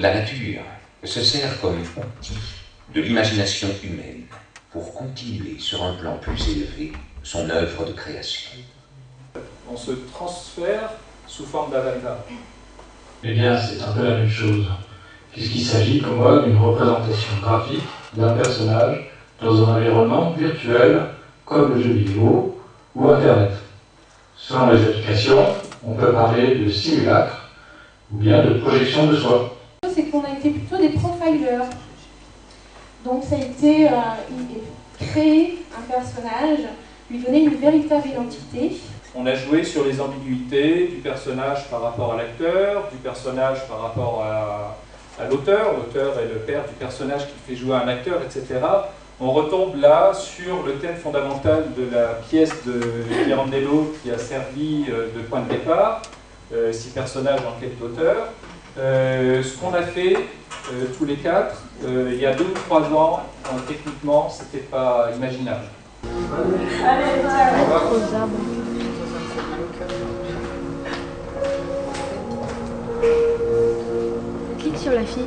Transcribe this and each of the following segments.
La nature se sert comme outil de l'imagination humaine pour continuer sur un plan plus élevé son œuvre de création. On se transfère sous forme d'avatar. Eh bien, c'est un peu la même chose, puisqu'il s'agit pour moi d'une représentation graphique d'un personnage dans un environnement virtuel comme le jeu vidéo ou Internet. Selon les applications, on peut parler de simulacre ou bien de projection de soi. C'est qu'on a été plutôt des profilers. Donc ça a été créer un personnage, lui donner une véritable identité. On a joué sur les ambiguïtés du personnage par rapport à l'acteur, du personnage par rapport à l'auteur. L'auteur est le père du personnage qui fait jouer un acteur, etc. On retombe là sur le thème fondamental de la pièce de Pirandello qui a servi de point de départ, 6 personnages en quête d'auteur. Ce qu'on a fait tous les 4, il y a 2 ou 3 ans, techniquement, c'était pas imaginable. Allez, Clique sur la fille.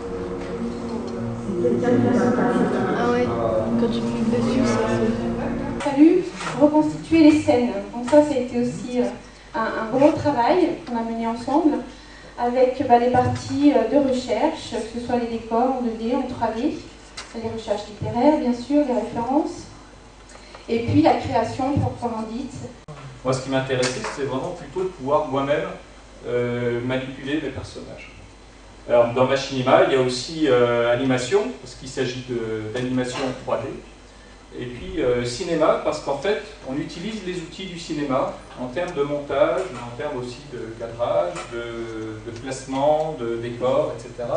Ah ouais, quand tu cliques dessus, ça fait... Il a fallu reconstituer les scènes. Donc ça a été aussi un gros travail qu'on a mené ensemble avec les parties de recherche, que ce soit les décors en 2D, en 3D, les recherches littéraires bien sûr, les références, et puis la création proprement dite. Moi, ce qui m'intéressait, c'est vraiment plutôt de pouvoir moi-même manipuler les personnages. Alors, dans Machinima, il y a aussi animation, parce qu'il s'agit d'animation 3D. Et puis cinéma, parce qu'en fait, on utilise les outils du cinéma en termes de montage, mais en termes aussi de cadrage, de placement, de décor, etc.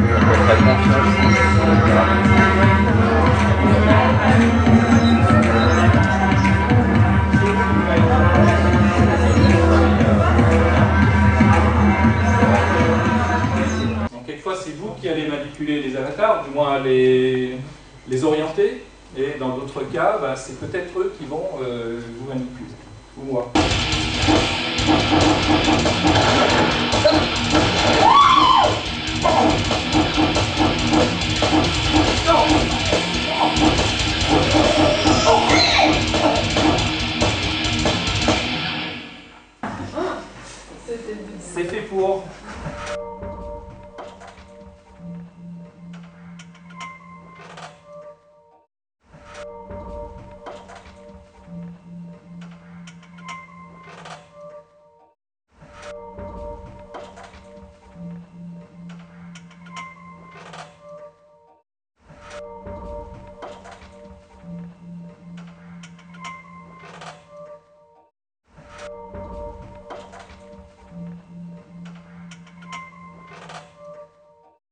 Donc quelquefois, c'est vous qui allez manipuler les avatars, du moins les orienter. Et dans d'autres cas, c'est peut-être eux qui vont vous manipuler, ou moi.